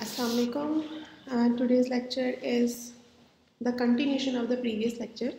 Assalamualaikum. Today's lecture is the continuation of the previous lecture.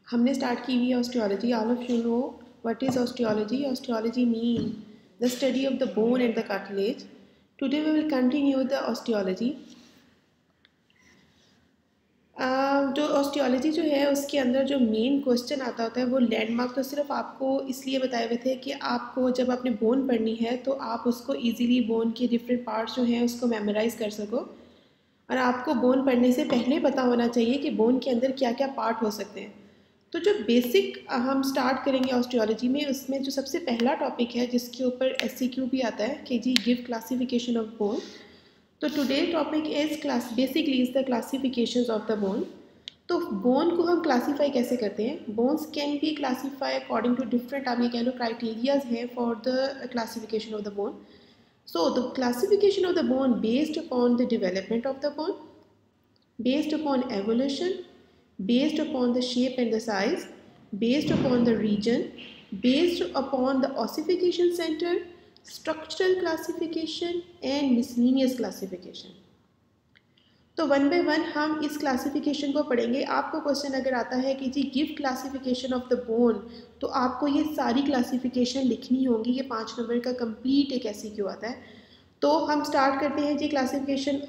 हमने start की हुई है osteology. All of you know what is osteology. Osteology means the study of the bone and the cartilage. Today we will continue the osteology. जो osteology जो है उसके अंदर जो मेन क्वेश्चन आता होता है वो लैंडमार्क तो सिर्फ आपको इसलिए बताए हुए थे कि आपको जब आपने बोन पढ़नी है तो आप उसको इजीली बोन के डिफरेंट पार्ट्स जो हैं उसको मेमोराइज कर सको और आपको बोन पढ़ने से पहले पता होना चाहिए कि बोन के अंदर क्या क्या पार्ट हो सकते हैं। तो जो बेसिक हम स्टार्ट करेंगे ऑस्टियोलॉजी में उसमें जो सबसे पहला टॉपिक है जिसके ऊपर SCQ भी आता है कि जी गिव क्लासिफिकेशन ऑफ बोन। तो today topic is basically is the classifications of the bone. तो बोन को हम क्लासीफाई कैसे करते हैं? Bones can be classify according to different आप ये कह लो क्राइटेरियाज हैं for the classification of the bone. So the classification of the bone based upon the development of the bone, based upon evolution, based upon the shape and the size, based upon the region, based upon the ossification center, structural classification and miscellaneous classification. तो one by one हम इस classification को पढ़ेंगे। आपको question अगर आता है कि जी give classification of the bone तो आपको ये सारी क्लासिफिकेशन लिखनी होगी। ये 5 नंबर का कंप्लीट एक SCQ आता है। तो हम स्टार्ट करते हैं जी क्लासिफिकेशन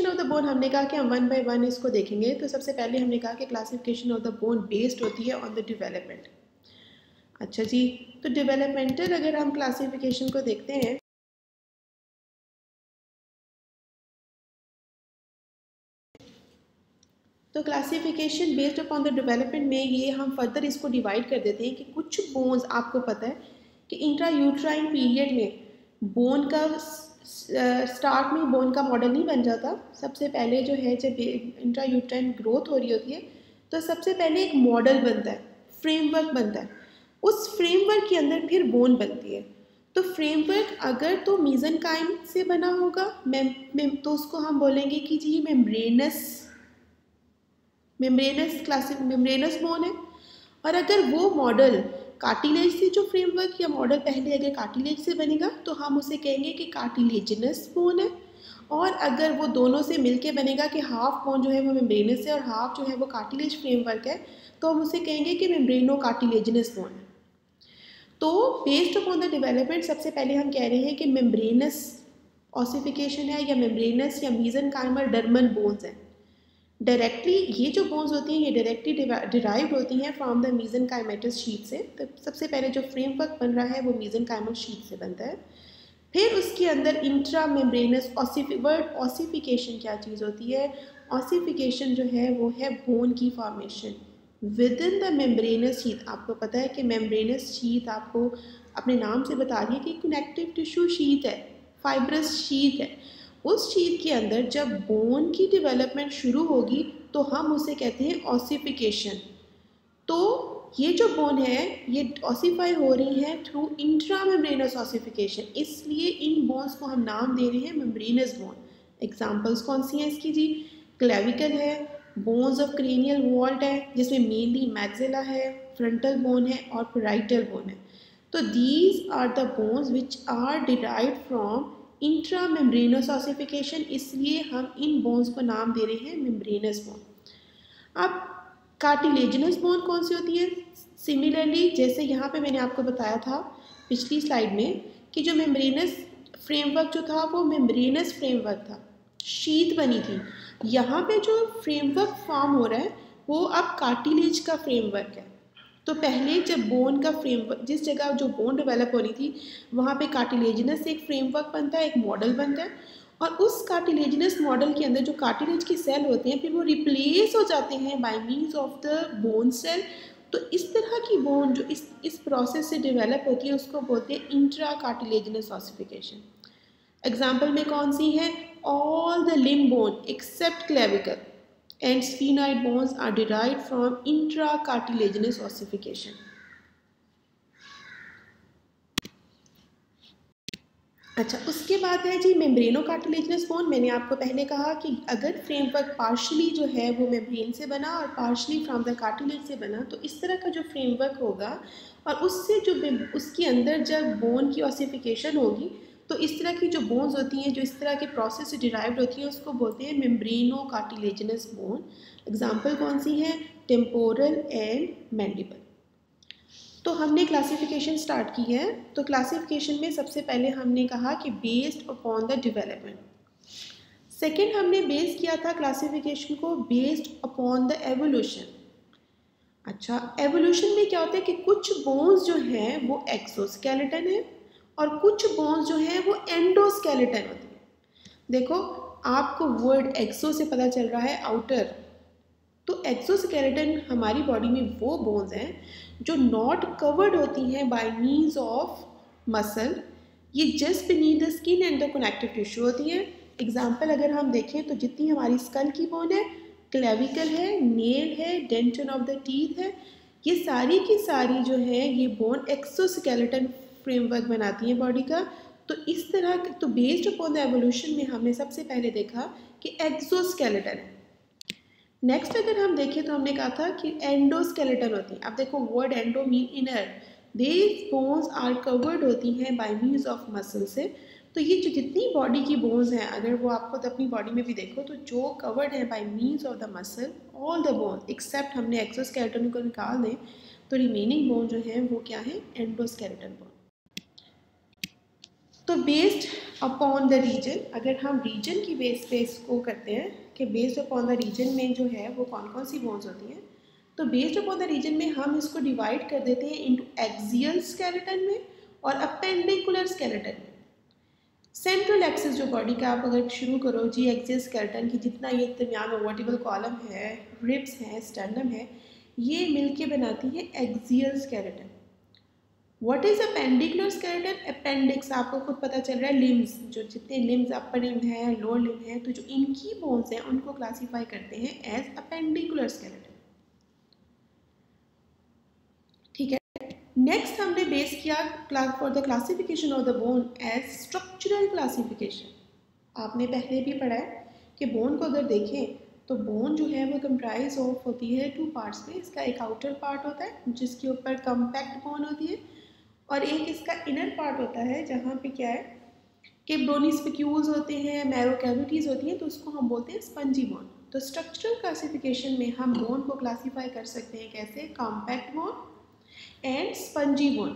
ऑफ द बोन। हमने कहा कि हम वन बाय वन इसको देखेंगे। तो सबसे पहले हमने कहा कि classification of the bone based होती है ऑन द डेवलपमेंट। अच्छा जी, तो डेवलपमेंटल अगर हम क्लासिफिकेशन को देखते हैं तो classification based upon the development में ये हम फर्दर इसको डिवाइड कर देते हैं कि कुछ बोन्स आपको पता है कि इंट्रा यूट्राइन पीरियड में बोन का स्टार्ट में बोन का मॉडल नहीं बन जाता। सबसे पहले जो है जब इंट्रा यूट्राइन ग्रोथ हो रही होती है तो सबसे पहले एक मॉडल बनता है, फ्रेमवर्क बनता है। उस फ्रेमवर्क के अंदर फिर बोन बनती है। तो फ्रेमवर्क अगर तो मीजनकाइम से बना होगा तो उसको हम बोलेंगे कि जी मेम्ब्रेनस बोन है। और अगर वो मॉडल कार्टिलेज से जो फ्रेमवर्क या मॉडल पहले अगर कार्टिलेज से बनेगा तो हम उसे कहेंगे कि कार्टिलेजिनस बोन है। और अगर वो दोनों से मिलके बनेगा कि हाफ बोन जो है वो मेम्ब्रेनस है और हाफ जो है वो कार्टिलेज फ्रेमवर्क है तो हम उसे कहेंगे कि मेम्ब्रेनो कार्टिलेजिनस बोन है। तो बेस्ड अपॉन द डेवलपमेंट सबसे पहले हम कह रहे हैं कि मेम्ब्रेनस ऑसिफिकेशन है या मेम्ब्रेनस या मीजनकाइमल डर्मल बोन्स हैं। डायरेक्टली ये जो बोन्स होती हैं ये डायरेक्टली डिराइव्ड होती हैं फ्रॉम द मीजनकाइमेटस शीट से। तो सबसे पहले जो फ्रेमवर्क बन रहा है वो मीजनकाइमल शीट से बनता है। फिर उसके अंदर इंट्रा मेम्ब्रेनस वर्ड ऑसिफिकेशन क्या चीज़ होती है? ऑसिफिकेशन जो है वो है बोन की formation with in the membranes sheet. आपको पता है कि मेम्ब्रेनस शीट आपको अपने नाम से बता रही है कि कनेक्टिव टिश्यू शीट है, फाइब्रस शीट है। उस शीट के अंदर जब बोन की डेवलपमेंट शुरू होगी तो हम उसे कहते हैं ऑसिफिकेशन। तो ये जो बोन है ये ऑसिफाई हो रही है थ्रू इंट्रा मेम्ब्रेनस ऑसिफिकेशन, इसलिए इन बोन्स को हम नाम दे रहे हैं मेम्ब्रेनस बोन। एग्जांपल्स कौन सी हैं इसकी जी? क्लेविकल है, बोन्स ऑफ क्रेनियल वॉल्ट है जिसमें मेनली मैक्सिला है, फ्रंटल बोन है और पैराइटल बोन है। तो these are the bones which are derived from intra membranous ossification, इसलिए हम इन बोन्स को नाम दे रहे हैं मेम्ब्रेनस बोन। अब कार्टिलेजिनस बोन कौन सी होती है? सिमिलरली जैसे यहाँ पे मैंने आपको बताया था पिछली स्लाइड में कि जो मेम्ब्रेनस फ्रेमवर्क जो था वो मेम्ब्रेनस फ्रेमवर्क था, शीट बनी थी। यहाँ पे जो फ्रेमवर्क फॉर्म हो रहा है वो अब कार्टिलेज का फ्रेमवर्क है। तो पहले जब बोन का फ्रेमवर्क जिस जगह जो बोन डेवलप होनी थी वहाँ पे कार्टिलेजिनस से एक फ्रेमवर्क बनता है, एक मॉडल बनता है और उस कार्टिलेजिनस मॉडल के अंदर जो कार्टिलेज के सेल होते हैं फिर वो रिप्लेस हो जाते हैं by means of the bone cell. तो इस तरह की बोन जो इस प्रोसेस से डेवलप होती है उसको बोलते हैं इंट्रा कार्टिलेजिनस ऑसिफिकेशन। एग्जाम्पल में कौन सी है? All the limb bone except clavicle and sphenoid bones are derived from intracartilaginous ossification. अच्छा, उसके बाद है जी मेम्ब्रेनो कार्टिलेजिनस बोन। मैंने आपको पहले कहा कि अगर फ्रेमवर्क पार्शली जो है वो मेम्ब्रेन से बना और पार्शली फ्रॉम द कार्टिलेज से बना, तो इस तरह का जो फ्रेमवर्क होगा और उससे जो उसके अंदर जब बोन की ऑसिफिकेशन होगी तो इस तरह की जो बोन्स होती हैं जो इस तरह के प्रोसेस से डिराइव्ड होती हैं उसको बोलते हैं मेम्ब्रेनो कार्टिलेजिनस बोन। एग्जाम्पल कौन सी है? Temporal and mandible. तो हमने क्लासिफिकेशन स्टार्ट की है। तो क्लासिफिकेशन में सबसे पहले हमने कहा कि based upon the development. Second हमने बेस किया था क्लासिफिकेशन को बेस्ड अपॉन द एवोल्यूशन। अच्छा, एवोल्यूशन में क्या होता है कि कुछ बोन्स जो हैं वो एक्सोस्केलेटन है और कुछ बोन्स जो हैं वो एंडोस्केलेटन होती है। देखो, आपको वर्ड एक्सो से पता चल रहा है आउटर, तो एक्सोस्केलेटन हमारी बॉडी में वो बोन्स हैं जो नॉट कवर्ड होती हैं बाय मीन्स ऑफ मसल। ये just beneath the skin and the connective tissue होती हैं। एग्जाम्पल अगर हम देखें तो जितनी हमारी स्कल की बोन है, क्लेविकल है, नेल है, डेंटन ऑफ द टीथ है, ये सारी की सारी जो है ये बोन एक्सोस्केलेटन फ्रेमवर्क बनाती हैं बॉडी का। तो इस तरह तो बेस्ड अपॉन द एवोल्यूशन में हमने सबसे पहले देखा कि एक्सोस्केलेटन है। नेक्स्ट अगर हम देखें तो हमने कहा था कि एंडोस्केलेटन होती है। अब देखो, word endo mean inner, these bones are covered होती हैं बाय मीन्स ऑफ मसल से। तो ये जो जितनी बॉडी की बोन्स हैं, अगर वो आपको तो अपनी बॉडी में भी देखो तो जो कवर्ड है by means of the muscle, all the bone except हमने एक्सोस्केलेटन को निकाल दें तो रिमेनिंग बोन जो है वो क्या है? Endoskeleton bone. तो बेस्ड अपॉन द रीजन, अगर हम रीजन की बेस पे इसको करते हैं कि बेस्ड अपॉन द रीजन में जो है वो कौन कौन सी बोन्स होती हैं, तो बेस्ड अपॉन द रीजन में हम इसको डिवाइड कर देते हैं इनटू एक्सियल स्केलेटन में और अपेंडिकुलर स्केलेटन में। सेंट्रल एक्सिस जो बॉडी का आप अगर शुरू करो जी एक्सियल स्केलेटन की, जितना ये दरमियान में वर्टिबल कॉलम है, रिब्स हैं, स्टर्नम है, ये मिलके बनाती है axial skeleton. What is appendicular skeleton? Appendix आपको खुद पता चल रहा है, लिम्स, जो जितने लिम्स अपर लिम है, लोअर लिम है, तो जो इनकी बोन्स हैं उनको क्लासीफाई करते हैं एज अपेंडिकुलर स्केलेटन। ठीक है। नेक्स्ट हमने बेस किया for the classification of the bone as structural classification. आपने पहले भी पढ़ा है कि बोन को अगर देखें तो बोन जो है वो कंप्राइज ऑफ होती है टू पार्ट्स में। इसका एक आउटर पार्ट होता है जिसके ऊपर कम्पैक्ट बोन होती है और एक इसका इनर पार्ट होता है जहाँ पे क्या है कि बोनी स्पिक्यूल्स होते हैं, मैरो कैविटीज़ होती हैं, तो उसको हम बोलते हैं स्पंजी बोन। तो स्ट्रक्चरल क्लासिफिकेशन में हम बोन को क्लासीफाई कर सकते हैं कैसे? Compact bone and spongy bone.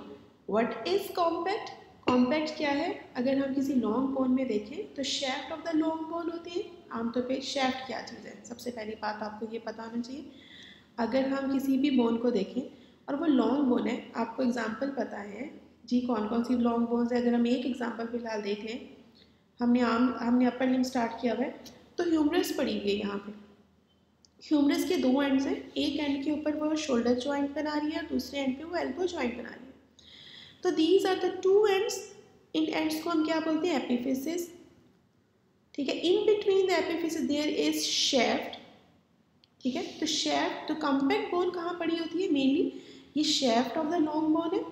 What is compact? Compact क्या है? अगर हम किसी लॉन्ग बोन में देखें तो shaft of the long bone होती है। आमतौर पे शेफ्ट क्या चीज़ है? सबसे पहली बात आपको ये पता होना चाहिए। अगर हम किसी भी बोन को देखें और वो लॉन्ग बोन है, आपको एग्जांपल पता है जी कौन कौन सी लॉन्ग बोन्स है? अगर हम एक एग्जांपल फिलहाल देख लें, हमने अपर लिम्ब स्टार्ट किया हुआ है, तो ह्यूमरस पड़ी हुई है यहाँ पे। ह्यूमरस के दो एंड्स हैं, एक एंड के ऊपर वो शोल्डर जॉइंट बना रही है और दूसरे एंड पे वो एल्बो जॉइंट बना रही है। तो these are the two ends. इन एंड्स को हम क्या बोलते हैं? एपिफिसिस। ठीक है। In between the epiphysis there is shaft. ठीक है। तो शेफ्ट, तो कॉम्पैक्ट बोन कहाँ पड़ी होती है? मेनली ये shaft of the long bone है,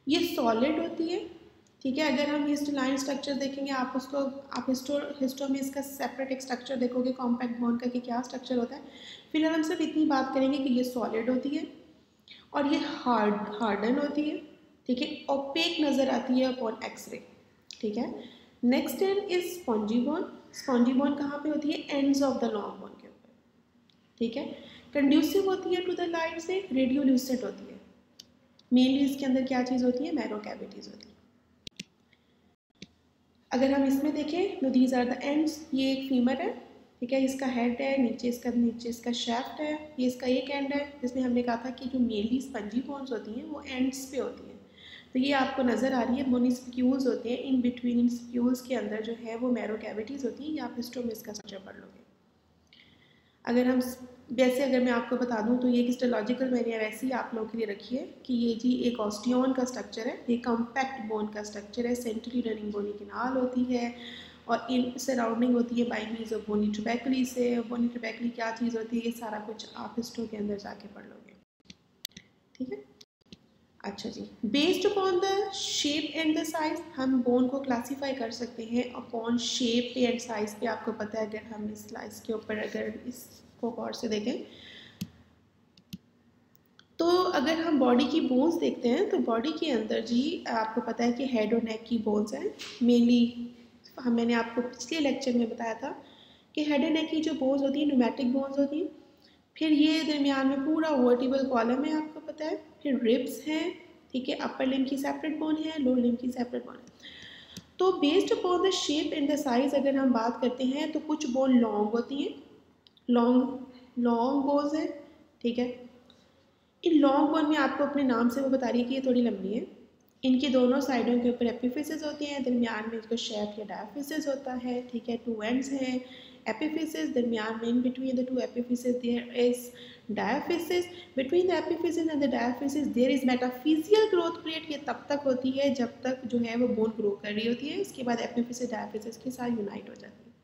ये सॉलिड होती है। ठीक है। अगर हम हिस्टोलाइन स्ट्रक्चर देखेंगे, आप उसको आप हिस्टो में इसका सेपरेट एक स्ट्रक्चर देखोगे कॉम्पैक्ट बोन का कि क्या स्ट्रक्चर होता है। फिलहाल हम सिर्फ इतनी बात करेंगे कि ये सॉलिड होती है और ये हार्डन होती है। ठीक है। ओपेक नज़र आती है अपॉन एक्सरे। ठीक है। Next and is spongy bone. Spongy bone कहाँ पे होती है? Ends of the long bone के ऊपर। ठीक है। कंड्यूसिव होती है टू द लाइट से, रेडियोल्यूसेंट होती है। मेनली इसके अंदर क्या चीज़ होती है? मैरो कैविटीज़ होती है। अगर हम इसमें देखें तो दीज आर द एंड्स। ये एक फीमर है, ठीक है, इसका हेड है, नीचे इसका शेफ्ट है, ये इसका एक एंड है, जिसमें हमने कहा था कि जो मेनली स्पंजी बोन्स होती हैं वो एंड्स पे होती हैं। तो ये आपको नज़र आ रही है, बोनी स्पिक्यूल्स होते हैं, इन बिटवीन इन स्पिक्यूल्स के अंदर जो है वो मैरो कैविटीज़ होती हैं। या आप हिस्टो में इसका स्ट्रक्चर पढ़ लोगे। अगर मैं आपको बता दूं तो ये हिस्टोलॉजिकल मैंने वैसे ही आप लोगों के लिए रखी है कि ये जी एक ऑस्टियोन का स्ट्रक्चर है, ये कॉम्पैक्ट बोन का स्ट्रक्चर है। सेंट्रली रनिंग बोनी किनाल होती है और इन सराउंडिंग होती है बाई मीन्स ऑफ बोनी ट्यूबैकुली से। बोनी ट्यूबैकुली क्या चीज़ होती है? ये सारा कुछ आप हिस्टो के अंदर जाके पढ़ लोगे। ठीक है। अच्छा जी, based upon the shape and the size हम बोन को क्लासीफाई कर सकते हैं अपॉन शेप एंड साइज पे। आपको पता है अगर हम इस स्लाइस के ऊपर अगर इसको गौर से देखें तो अगर हम बॉडी की बोन्स देखते हैं तो बॉडी के अंदर जी आपको पता है कि हेड और नेक की बोन्स हैं मेनली। मैंने आपको पिछले लेक्चर में बताया था कि हेड एंड नेक की जो बोन्स होती हैं न्यूमेटिक बोन्स होती हैं। फिर ये दरमियान में पूरा वर्टिबल कॉलम है आपको पता है। फिर रिब्स हैं, ठीक है, अपर लिम्ब की सेपरेट बोन है, लोअर लिम्ब की सेपरेट बोन है। तो based upon the shape and the size अगर हम बात करते हैं तो कुछ बोन लॉन्ग होती हैं, लॉन्ग बोन्स हैं, ठीक है। इन लॉन्ग बोन में आपको अपने नाम से वो बता रही है कि ये थोड़ी लंबी है। इनकी दोनों साइडों के ऊपर एपिफिसिस होती हैं, दरमियान में इसको शेफ्ट या डायफिसिस होता है, ठीक है। टू एंड्स हैं एपिफिसिस, दरमियान में in between the two epiphysis there is diaphysis, between the epiphysis and the diaphysis there is metaphyseal growth plate. ये तब तक होती है जब तक जो है वो बोन ग्रो कर रही होती है, इसके बाद एपिफिसिस डायफिसिस के साथ यूनाइट हो जाती है।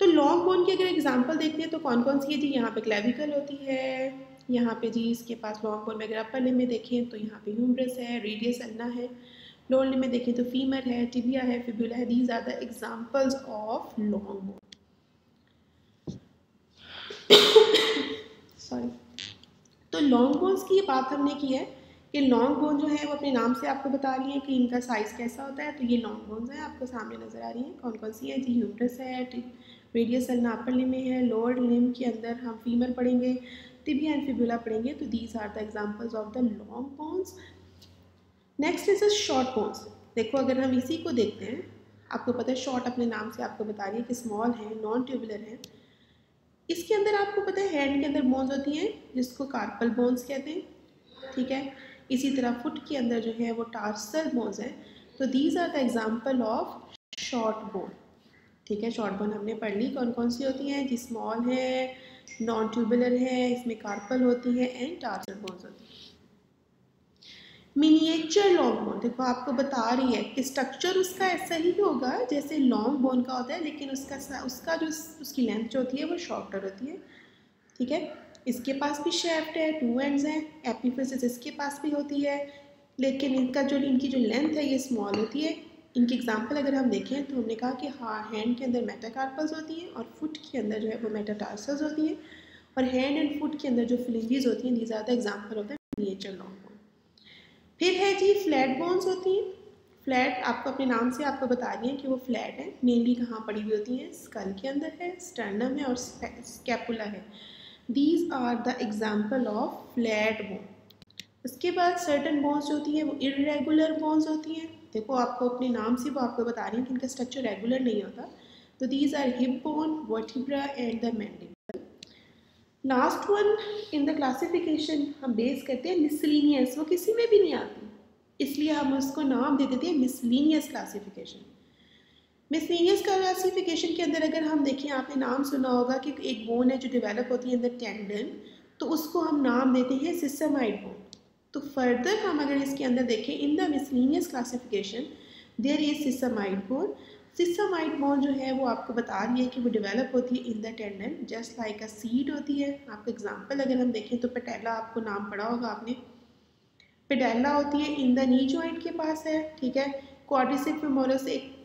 तो लॉन्ग बोन की अगर एग्जांपल देखते हैं तो कौन कौन सी है जी, यहाँ पे क्लेविकल होती है, यहाँ पे जी इसके पास लॉन्ग बोन में अगर अपर लिम्ब में देखें तो यहाँ पे ह्यूमरस है, रेडियस अल्ना है, लोअर लिम्ब में देखें तो फीमर है, टिबिया है, फिबुला है। These are the examples of long bone. Sorry, तो लॉन्ग बोन्स की ये बात हमने की है कि लॉन्ग बोन जो है वो अपने नाम से आपको बता रही है कि इनका साइज कैसा होता है। तो ये लॉन्ग बोन्स हैं आपको सामने नजर आ रही हैं, कौन कौन सी है जी, ह्यूमरस है, रेडियस अल्ना अपर लिम्ब में है, लोअर लिम्ब के अंदर हम फीमर पढ़ेंगे, टिबिया एंड फिबुला पढ़ेंगे। तो these are the examples of the long bones. Next is short bones. देखो अगर हम इसी को देखते हैं, आपको पता है शॉर्ट अपने नाम से आपको बता रही है कि स्मॉल है, नॉन ट्यूबुलर है। इसके अंदर आपको पता है हैंड के अंदर बोन्स होती हैं जिसको कार्पल बोन्स कहते हैं, ठीक है। इसी तरह फुट के अंदर जो है वो टार्सल बोन्स हैं। तो these are the example of short bone, ठीक है। शॉर्ट बोन हमने पढ़ ली कौन कौन सी होती हैं जी, स्मॉल है, नॉन ट्यूबुलर है, इसमें कार्पल होती है एंड टार्सल बोन्स होती है। मिनिएचर लॉन्ग बोन देखो आपको बता रही है कि स्ट्रक्चर उसका ऐसा ही होगा जैसे लॉन्ग बोन का होता है, लेकिन उसका जो उसकी लेंथ जो होती है वो शॉर्टर होती है, ठीक है। इसके पास भी शेफ्ट है, टू एंड्स हैं, एपिफिसिस इसके पास भी होती है, लेकिन इनकी जो लेंथ है ये स्मॉल होती है। इनकी एग्जांपल अगर हम देखें तो हमने कहा कि हाँ हैंड के अंदर मेटाकार्पल्स होती हैं और फुट के अंदर जो है वो मेटाटार्सल्स होती हैं, और हैंड एंड फुट के अंदर जो फ्लिंजेस होती हैं, these are the example of the miniature long bone. फिर है जी फ्लैट बोन्स होती हैं। फ्लैट आपको अपने नाम से आपको बता रही हैं कि वो फ्लैट है, मेनली कहाँ पड़ी हुई होती हैं, स्कल के अंदर है, स्टर्नम है और स्कैपुला है। These are the example of flat bone. उसके बाद सर्टन बोन्स जो होती हैं वो इरेगुलर बोन्स होती हैं। देखो आपको अपने नाम से वो आपको बता रही हैं कि इनका स्ट्रक्चर रेगुलर नहीं होता। तो these are hip bone, vertebra and the mandible. Last one in the classification हम बेस करते हैं मिसलीनियस, वो किसी में भी नहीं आती, इसलिए हम उसको नाम दे देते हैं मिसलीनियस क्लासिफिकेशन। मिसलीनियस क्लासिफिकेशन के अंदर अगर हम देखें, आपने नाम सुना होगा कि एक बोन है जो डेवलप होती है इन द टेंडन, तो उसको हम नाम देते हैं सिस्टमाइड बोन। तो फर्दर हम अगर इसके अंदर देखें in the miscellaneous classification there is sesamoid bone. Sesamoid bone जो है वो आपको बता रही है कि वो डेवलप होती है इन the tendon just like a seed होती है। आपको एग्जांपल अगर हम देखें तो पेटेला आपको नाम पढ़ा होगा आपने, पेडेला होती है इन द नी जॉइंट के पास है, ठीक है। क्वाड्रिसेप फेमोरस एक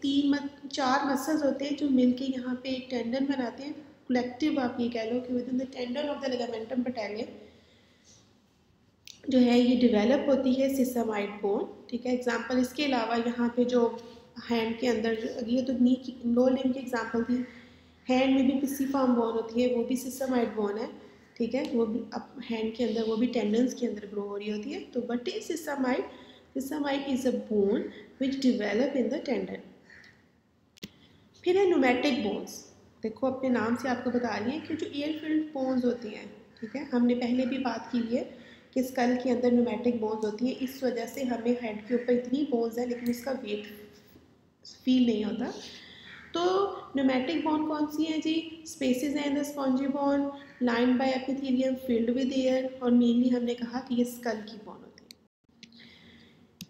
4 मसल्स होते हैं जो मिलके यहाँ पे एक टेंडन बनाते हैं, कलेक्टिव आप ये कह लो कि within the tendon of the ligamentum patellae जो है ये डेवलप होती है सिस्टमाइड बोन, ठीक है। एग्जांपल इसके अलावा यहाँ पे जो हैंड के अंदर ये तो नी की लोअर लिम्ब की एग्जांपल थी, हैंड में भी पिसिफॉर्म बोन होती है, वो भी सिस्टमाइड बोन है, ठीक है। वो भी अब हैंड के अंदर वो भी टेंडन्स के अंदर ग्रो हो रही होती है। तो but is sesamoid, sesamoid is a bone which develop in the tendon. फिर है न्यूमेटिक बोन्स। देखो अपने नाम से आपको बता रही है कि जो एयर फिल्ड बोन्स होती हैं, ठीक है, हमने पहले भी बात की है कि स्कल के अंदर न्यूमेटिक बोन्स होती हैं, इस वजह से हमें हेड के ऊपर इतनी बोन्स है लेकिन उसका वेट फील नहीं होता। तो न्यूमेटिक बोन कौन सी है जी, स्पेसिस हैं in the spongy bone lined by epithelium filled with air, और मेनली हमने कहा कि ये स्कल की बोन होती है।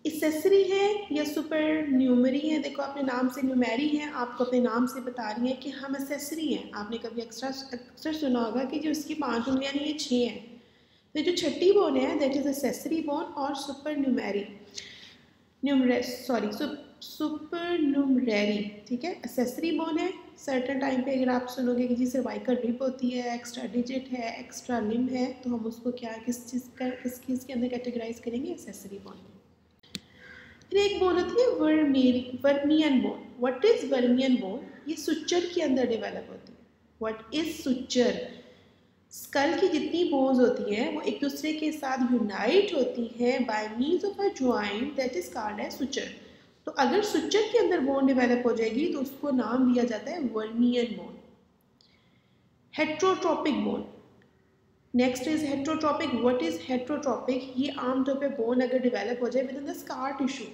एक्सेसरी है या सुपर न्यूमरी है, देखो अपने नाम से न्यूमेरी है, आपको अपने नाम से बता रही है कि हम एक्सेसरी हैं। आपने कभी अक्सर सुना होगा कि जो इसकी 5 उंगलियां नहीं, ये 6 हैं, फिर जो छठी बोन है दैट इज एक्सेसरी बोन और सुपर न्यूमरेरी, ठीक है। एक्सेसरी बोन है, सर्टेन टाइम पे अगर आप सुनोगे कि जी सर्वाइकल रिब होती है, एक्स्ट्रा डिजिट है, एक्स्ट्रा लिम है, तो हम उसको क्या किस चीज़ के अंदर कैटेगराइज करेंगे, एक्सेसरी बोन। फिर एक बोन होती है wormian bone. What is wormian bone? ये सुच्चर के अंदर डेवलप होती है। What is सुच्चर? स्कल की जितनी बोन्स होती हैं वो एक दूसरे के साथ यूनाइट होती हैं by means of a joint that is called as suture. तो अगर सुच्चर के अंदर बोन डेवलप हो जाएगी तो उसको नाम दिया जाता है wormian bone. Heterotopic bone, next is heterotopic. What is heterotopic? ये आमतौर पे बोन अगर डेवलप हो जाए within the scar tissue,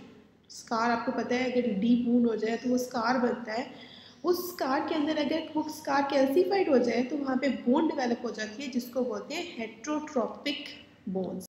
scar आपको पता है अगर डीप वूंड हो जाए तो वो स्कार बनता है, उस स्कार के अंदर अगर वो स्कार कैल्सीफाइड हो जाए तो वहाँ पे बोन डेवलप हो जाती है जिसको बोलते हैं हेट्रोट्रोपिक बोन्स।